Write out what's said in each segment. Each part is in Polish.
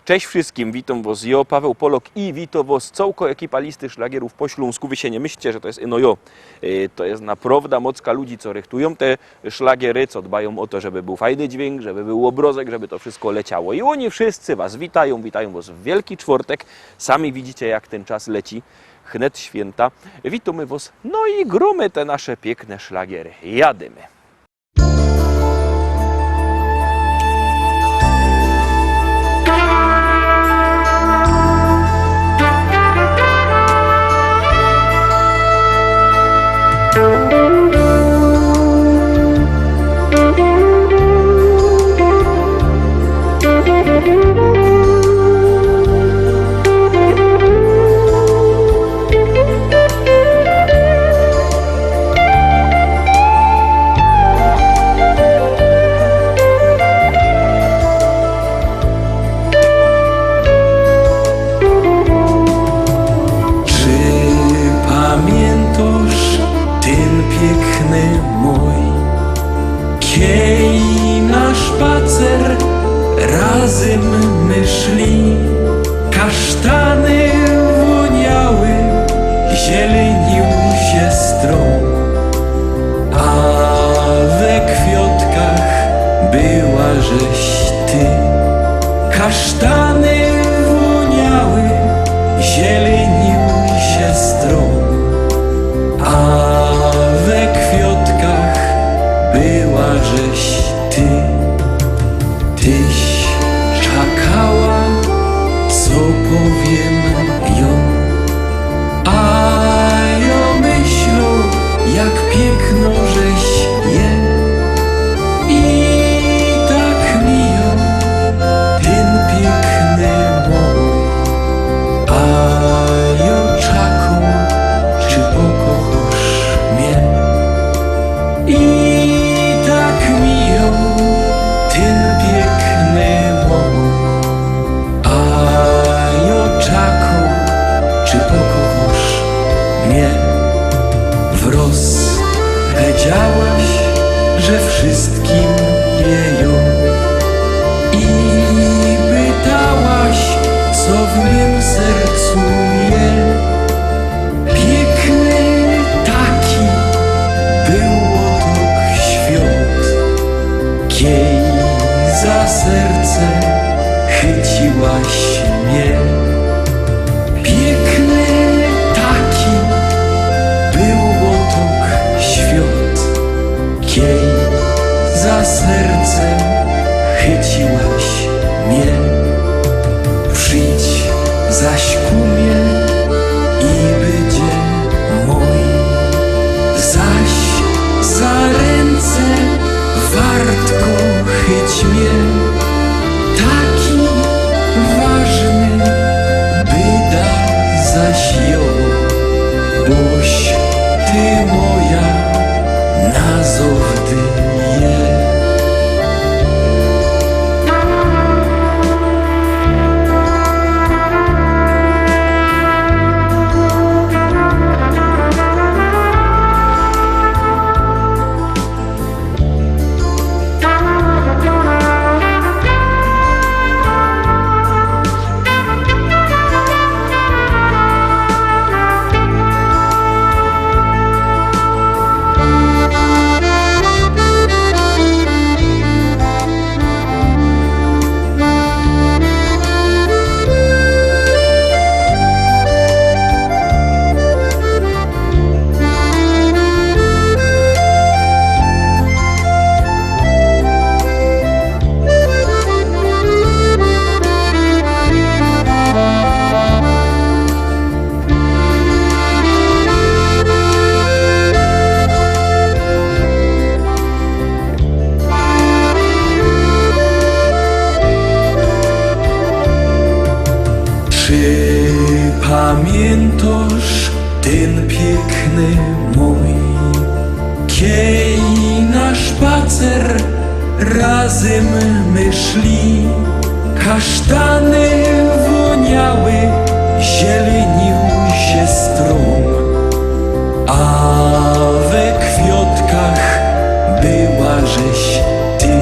Cześć wszystkim, witam was, ja Paweł Polok i witam was całko ekipa listy szlagierów po Śląsku. Wy się nie myślcie, że to jest ino jo. To jest naprawdę mocka ludzi, co rychtują te szlagiery, co dbają o to, żeby był fajny dźwięk, żeby był obrozek, żeby to wszystko leciało. I oni wszyscy was witają was w Wielki Czwartek. Sami widzicie, jak ten czas leci. Chnet święta. Witamy was, no i gromy te nasze piękne szlagiery. Jadymy. Razem my szli, kasztany woniały, zielenił się stron, a we kwiotkach była żeś ty. Kasztany woniały, zielenił się stron, a we kwiotkach była żeś ty. Tyś czekała, co powiem ją, a ja myślę, jak piękno żeś je. I tak mijo ten piękny mój, a ja czekam, czy pokochasz mnie. I tak mijo ten piękny mój, a ja czekam, czy pokochasz mnie. Wroz wiedziałaś, że wszystkim jeją, i pytałaś, co w mym sercu je. Piękny taki był otok świat, kiej za serce chyciłaś mnie. Piękny taki był otok świat, kiej za serce chyciłaś mnie. Przyjdź zaś ku mnie i będzie mój, zaś za ręce wartko chyć mnie. Taki ważny byda zaś ją, boś ty moja nazowdy je. Czy pamiętasz ten piękny mój, kiej na spacer razem my szli? Kasztany woniały, zielenił się stron, a we kwiotkach była żeś ty.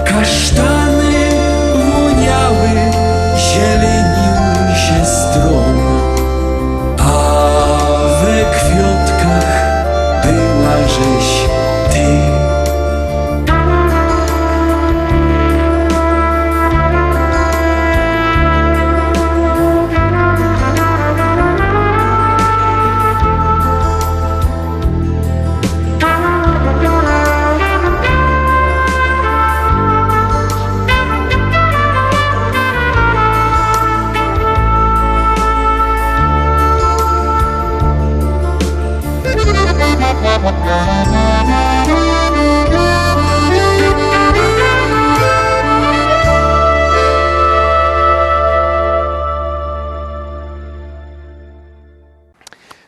Kasztany woniały, zielenił się stron, a we kwiatkach była żeś ty.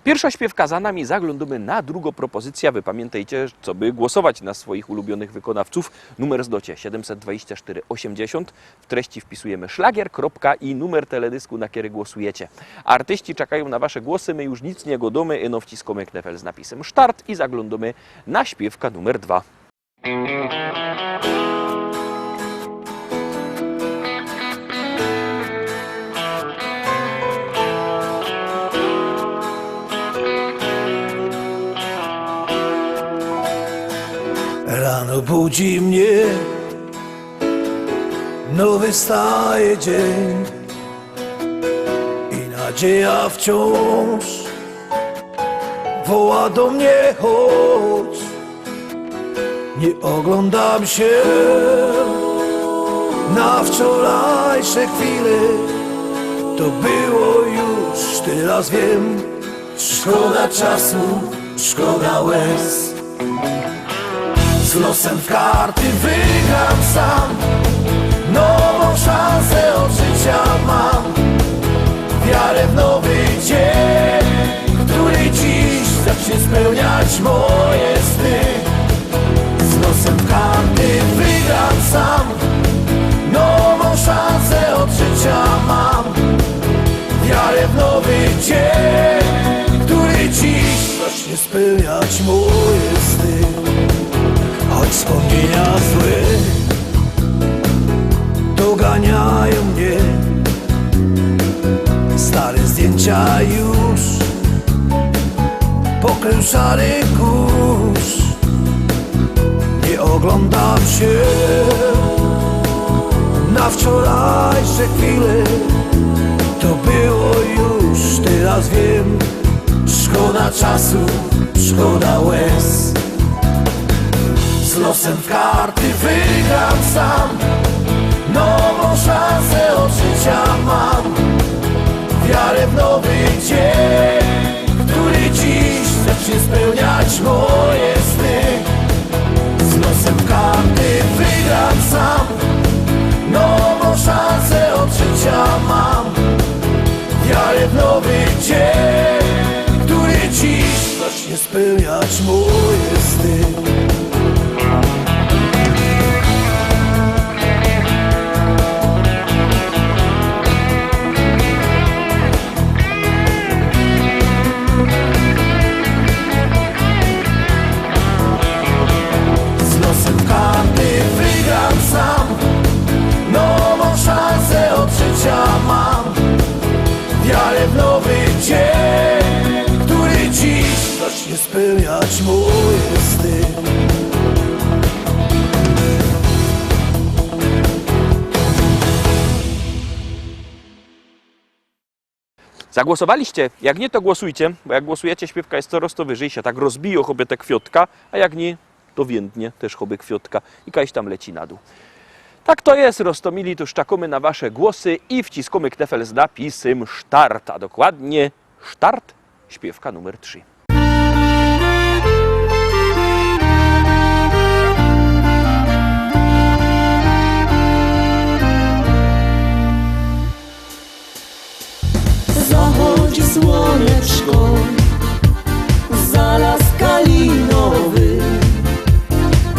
Pierwsza śpiewka za nami, zaglądamy na drugą propozycję. Wy pamiętajcie, co by głosować na swoich ulubionych wykonawców. Numer zdocie 724 80. W treści wpisujemy szlagier, kropka i numer teledysku, na który głosujecie. Artyści czekają na wasze głosy, my już nic nie godamy, eno wciskamy knefel z napisem start i zaglądamy na śpiewka numer 2. Rano budzi mnie nowy staje dzień i nadzieja wciąż woła do mnie chodź. Nie oglądam się na wczorajsze chwile, to było już, teraz wiem. Szkoda czasu, szkoda łez. Z losem w karty wygram sam, nową szansę od życia mam. Wiarę w nowy dzień, który dziś zacznie spełniać moje sny. Z losem w karty wygram sam, nową szansę od życia mam. Wiarę w nowy dzień, który dziś zacznie spełniać moje sny. Choć wspomnienia złe doganiają mnie, stare zdjęcia już pokrył szary kurz. Nie oglądam się na wczorajsze chwile, to było już, teraz wiem. Szkoda czasu, szkoda łez. Z losem w karty wygram sam, nową szansę od życia mam. Wiarę w nowy dzień, który dziś zacznie spełniać moje sny. Z losem w karty wygram sam, nową szansę od życia mam. Wiarę w nowy dzień, który dziś zacznie spełniać moje sny. Mam wiarę w nowy dzień, który dziś zacznie spełniać moje sny. Zagłosowaliście? Jak nie, to głosujcie, bo jak głosujecie, śpiewka jest coraz to wyżej, się tak rozbiją choby te kwiotka, a jak nie, to więdnie też choby kwiotka i kaś tam leci na dół. Tak to jest, Rostomili, to czekamy na wasze głosy i wciskamy knefel z napisem start, a dokładnie start, śpiewka numer 3. Zachodzi słoneczko, za las kalinowy.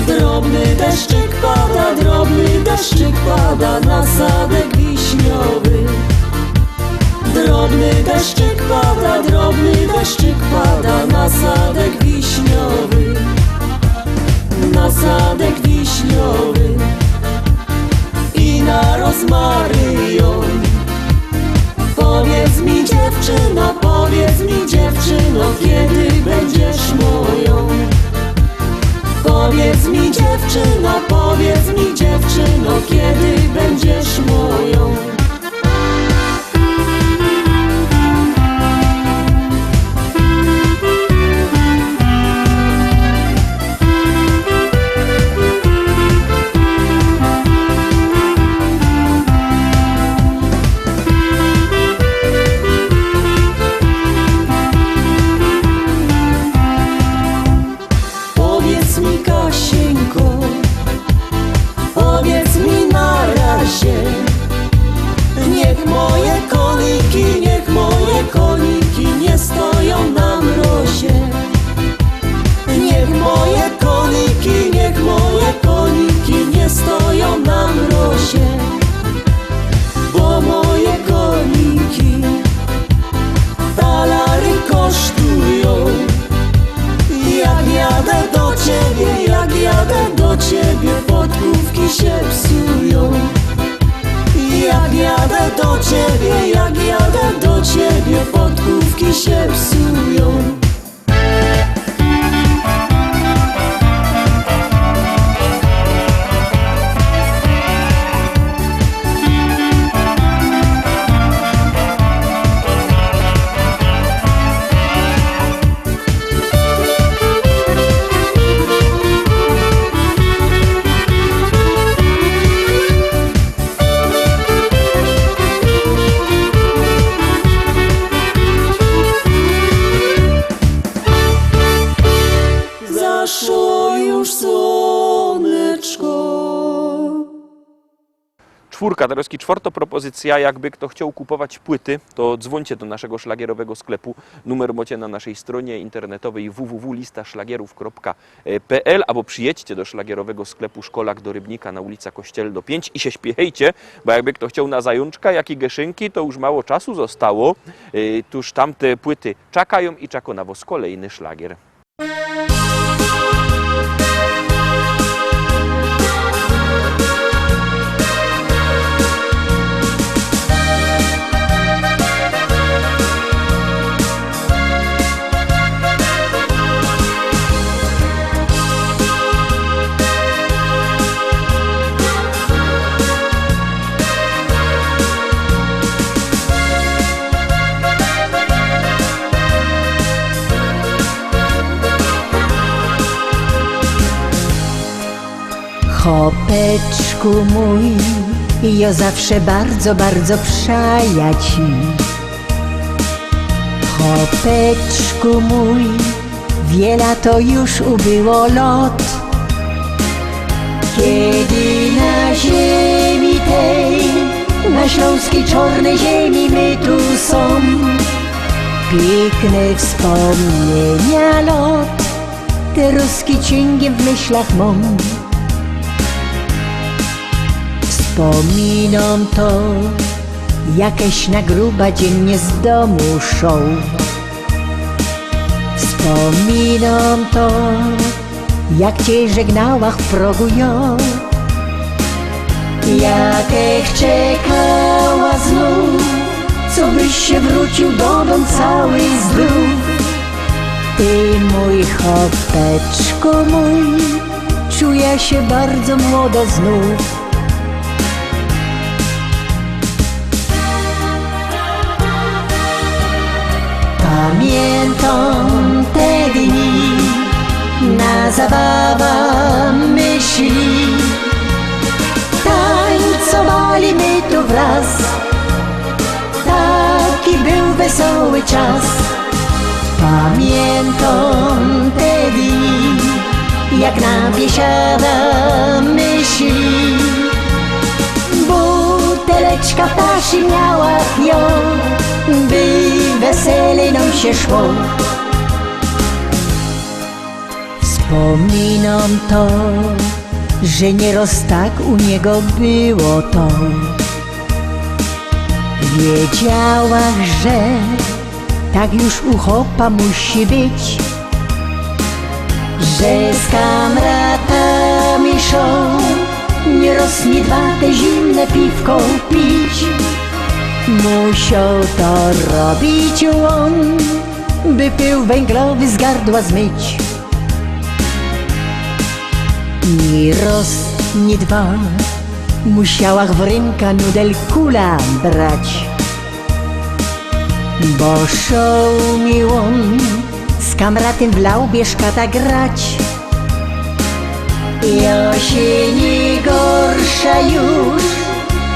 Drobny deszczyk pada na sadek wiśniowy. Drobny deszczyk pada na sadek wiśniowy. Na sadek wiśniowy i na rozmaryjon. mi dziewczyno, powiedz mi dziewczyno, kiedy będziesz moją. Powiedz mi dziewczyno, kiedy będziesz moją. Powiedz mi Kasieńko, powiedz mi na razie. Niech moje koniki nie stoją na mrozie. Niech moje koniki nie stoją na mrozie. Bo moje koniki talary kosztują. Jak jadę do ciebie, podkówki się psują. Jak jadę do ciebie, podkówki się psują. Zaszło już słoneczko. Czwórka, teraz czwarta propozycja, jakby kto chciał kupować płyty, to dzwońcie do naszego szlagierowego sklepu. Numer macie na naszej stronie internetowej www.listaszlagierów.pl albo przyjedźcie do szlagierowego sklepu Szkolak do Rybnika na ulica Kościelno 5 i się śpiechajcie, bo jakby kto chciał na zajączka, jak i geszynki, to już mało czasu zostało. Tuż tamte płyty czekają i czeka na was kolejny szlagier. Chopeczku mój, ja zawsze bardzo, bardzo przaja ci. Chopeczku mój, wiele to już ubyło lot. Kiedy na ziemi tej, na śląskiej czarnej ziemi my tu są, piękne wspomnienia lot, te ruski ciągiem w myślach mam. Wspominam to, jakieś na gruba dziennie z domu szą. Wspominam to, jak cię żegnała w progu ją. Jakech czekała znów, co byś się wrócił do domu cały zdrów. Ty mój chopeczku mój, czuję się bardzo młodo znów. Pamiętam te dni, na zabawa myśli. Tańcowali my tu wraz, taki był wesoły czas. Pamiętam te dni, jak na biesiada myśli. Buteleczka ptaszy miała ją, by wesele nam się szło. Wspominam to, że nieraz tak u niego było to. Wiedziałam, że tak już u chopa musi być, że z kamratami szą, nieraz nie dwa te zimne piwko pić. Musiał to robić on, by pył węglowy z gardła zmyć. Ni raz, ni dwa musiała w ręka nudel kula brać. Bo szał mi on z kamratem w laubie szkata grać. Ja się nie gorsza już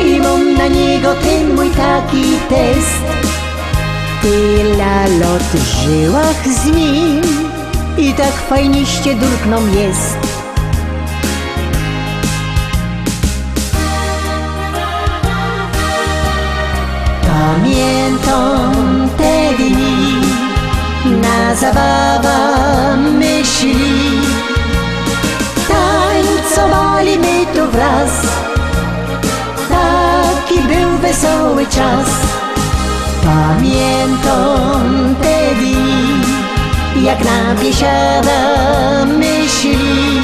i mam na niego ten mój taki test. Tyle lot w żyłach z nim i tak fajniście durkną jest. Pamiętam te dni, na zabawa myśli. Tańcowali my tu wraz, taki był wesoły czas. Pamiętam te dni, jak na biesiada myśli.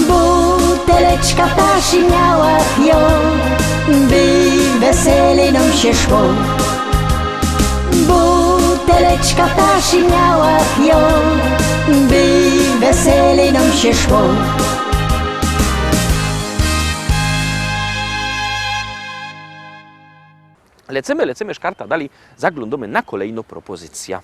Buteleczka ptaszy miała ją, by wesele nam się szło. Buteleczka ptaszy miała ją, by wesele nam się szło. Lecimy szkarta dalej, zaglądamy na kolejną propozycję.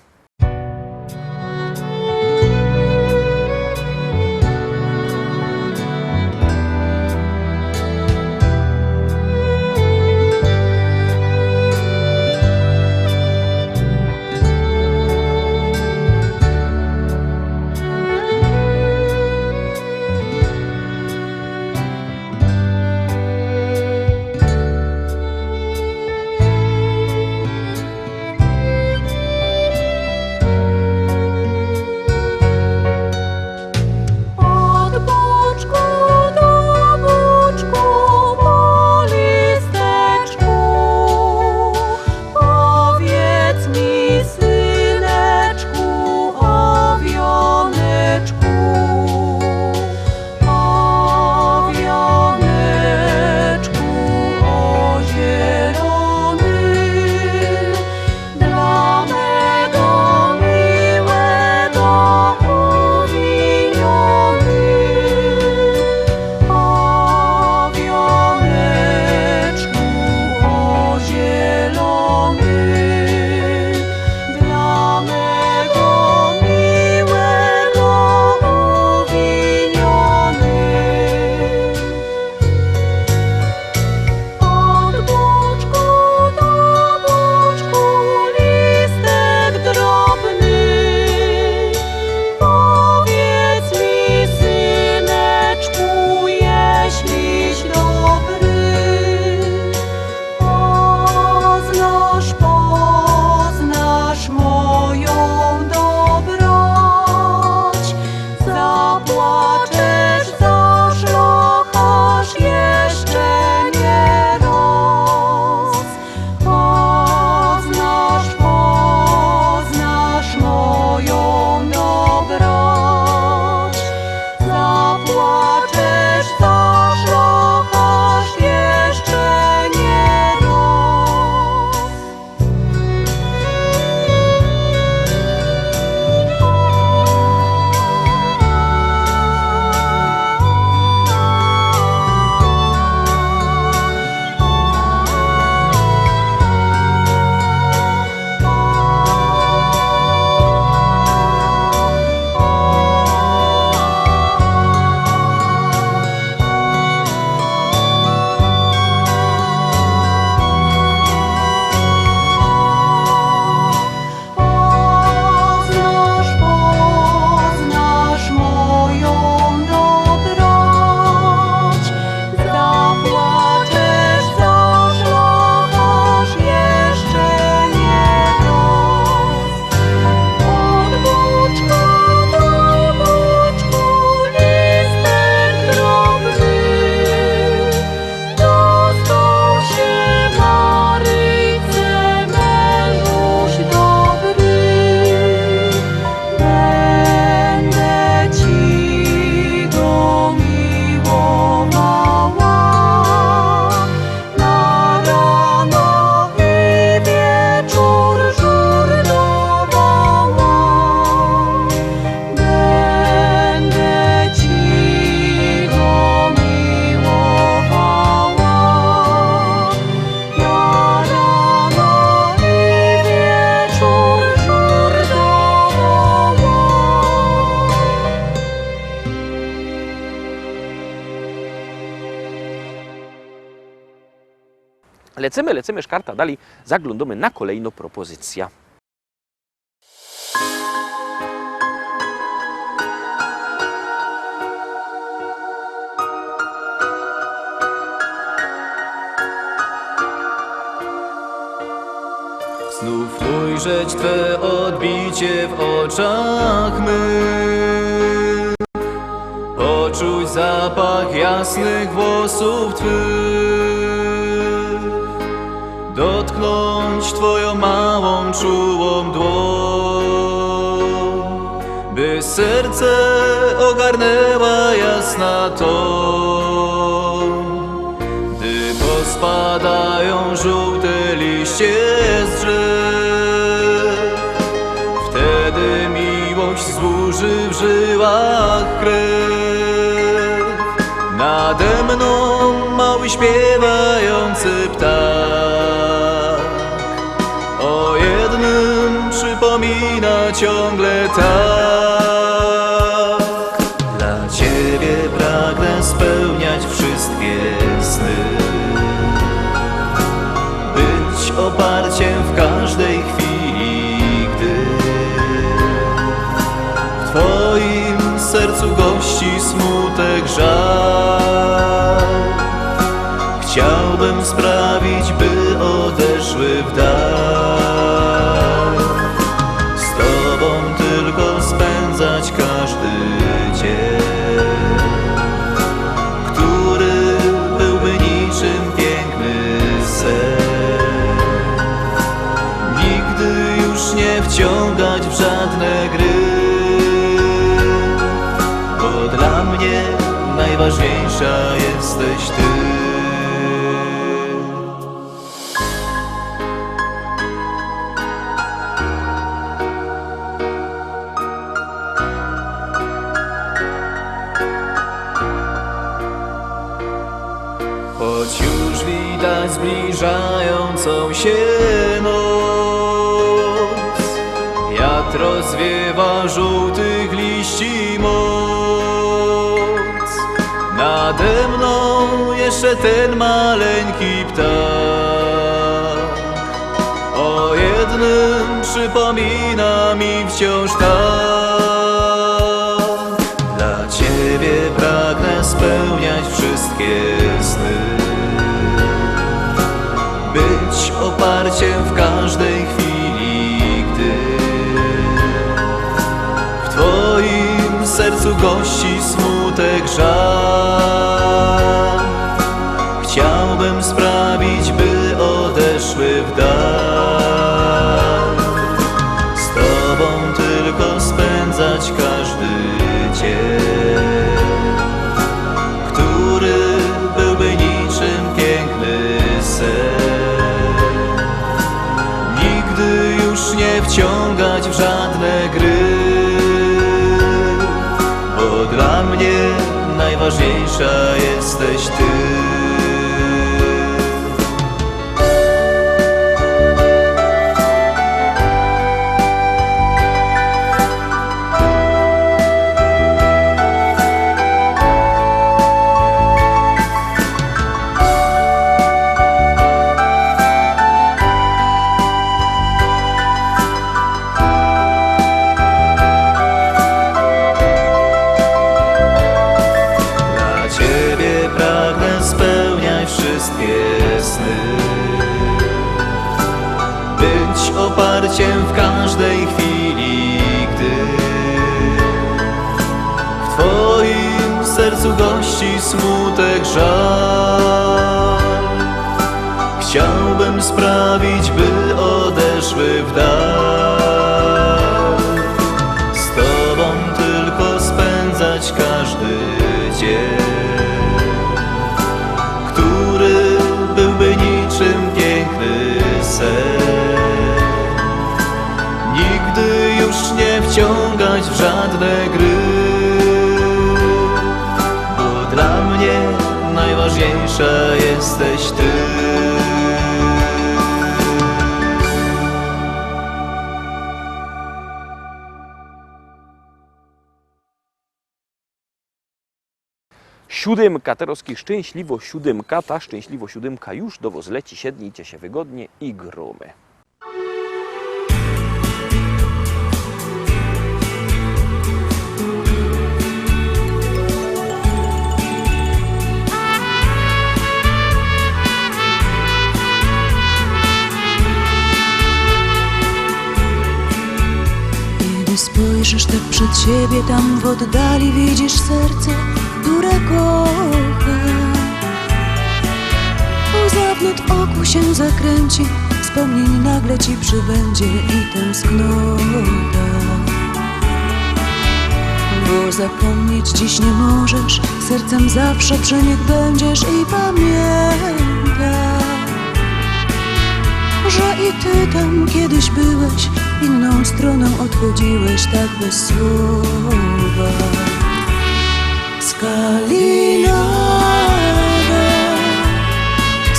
Lecimy szkarta dalej, zaglądamy na kolejną propozycję. Znów ujrzeć Twe odbicie w oczach mych, poczuć zapach jasnych włosów Twych, dotknąć Twoją małą, czułą dłoń, by serce ogarnęła jasna toń. Gdy pospadają żółte liście z drzew, wtedy miłość zburzy w żyłach krew. Nade mną mały śpiewający ptak o jednym przypomina ciągle tak. Dla Ciebie pragnę spełniać wszystkie sny, być oparciem w każdej chwili, gdy w Twoim sercu gości smutek, żal. Chciałbym sprawić, by odeszły w dal, z Tobą tylko spędzać każdy dzień, który byłby niczym piękny sen. Nigdy już nie wciągać w żadne gry, bo dla mnie najważniejsza jesteś Ty. Choć już widać zbliżającą się noc, wiatr rozwiewa żółtych liści moc. Nade mną jeszcze ten maleńki ptak o jednym przypomina mi wciąż tak. Dla Ciebie pragnę spełniać wszystkie sny, być oparciem w każdej chwili, gdy w Twoim sercu gości smutek, żal. Chciałbym sprawić, by odeszły w dal, z Tobą tylko spędzać każdy dzień, który byłby niczym piękny sen. Nigdy już nie wciągać w żadne gry, bo dla mnie najważniejsza jesteś Ty. Być oparciem w każdej chwili, gdy w Twoim sercu gości smutek, żal. Chciałbym sprawić, by odeszły w dal, z Tobą tylko spędzać każdy dzień, który byłby niczym piękny sen. Nigdy już nie wciągać w żadne gry, bo dla mnie najważniejsza jesteś Ty. siódemka, teroski szczęśliwo siódemka, ta szczęśliwo siódemka już do was leci, siednijcie się wygodnie i gromy. Kiedy spojrzysz tak przed siebie, tam w oddali widzisz serce, które kocha. Łza w lód oku się zakręci, wspomnień nagle ci przybędzie i tęsknota. Bo zapomnieć dziś nie możesz, sercem zawsze przy nich będziesz i pamiętaj, że i ty tam kiedyś byłeś, inną stroną odchodziłeś tak bez słowa. Skalinada,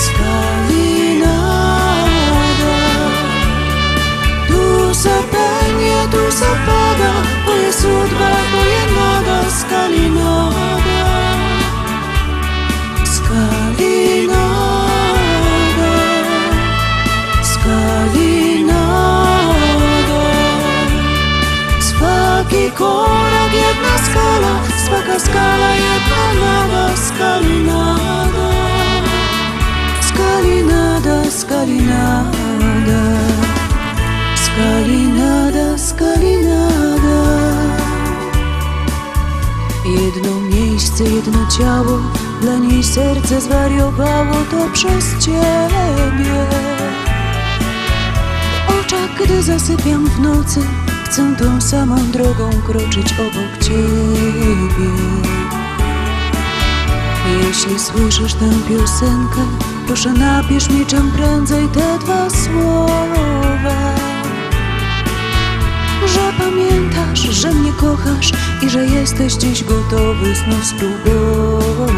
skalinada, tu se penie, tu se pada, to jest udba, to jest nada, skalinada, skalinada, skalinada. Swaki korak, jedna skala, swaka skala, jedna nada, skalinada, skalinada, skalinada, skalinada, skalinada. Jedno miejsce, jedno ciało, dla niej serce zwariowało, to przez ciebie. W oczach, gdy zasypiam w nocy, chcę tą samą drogą kroczyć obok ciebie. Jeśli słyszysz tę piosenkę, proszę napisz mi czym prędzej te dwa słowa. Że pamiętasz, że mnie kochasz i że jesteś dziś gotowy znów spróbować.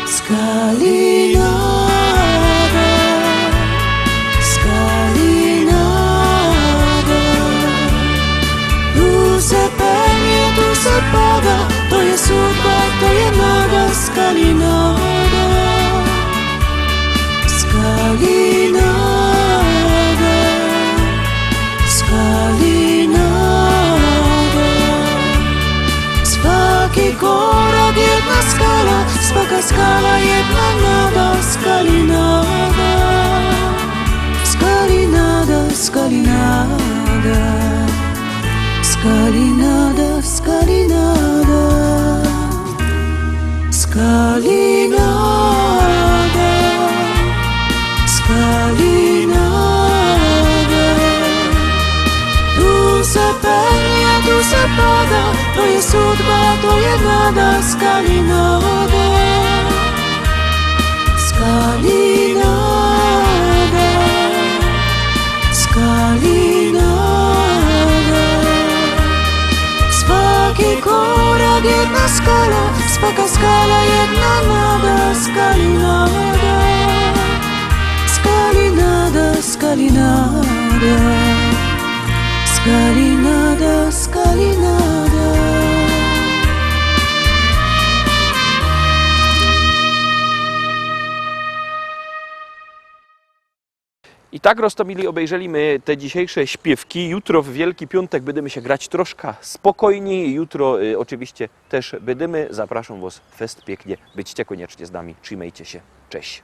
Skalinada, skalinada, tu se penie, tu se pada, to jest udba, to jest nada, skalinada, skalinada, skalinada. Swaki korak, jedna skala, swaka skala, jedna nada, skalinada, skalinada, skalinada, skalinada, skalinada, skalinada, skalinada. Tu se penie, tu se pada, to jest udba, to jest nada, skalinada, skalinada, skalinada. Swaki korak, jedna skala, swaka skala, jedna nada, skalinada, skalinada, skalinada, skalinada, skalinada. I tak, Rostomili, obejrzeliśmy te dzisiejsze śpiewki. Jutro w Wielki Piątek będziemy się grać troszkę spokojniej. Jutro oczywiście też będziemy. Zapraszam was fest pięknie. Byćcie koniecznie z nami. Trzymajcie się. Cześć.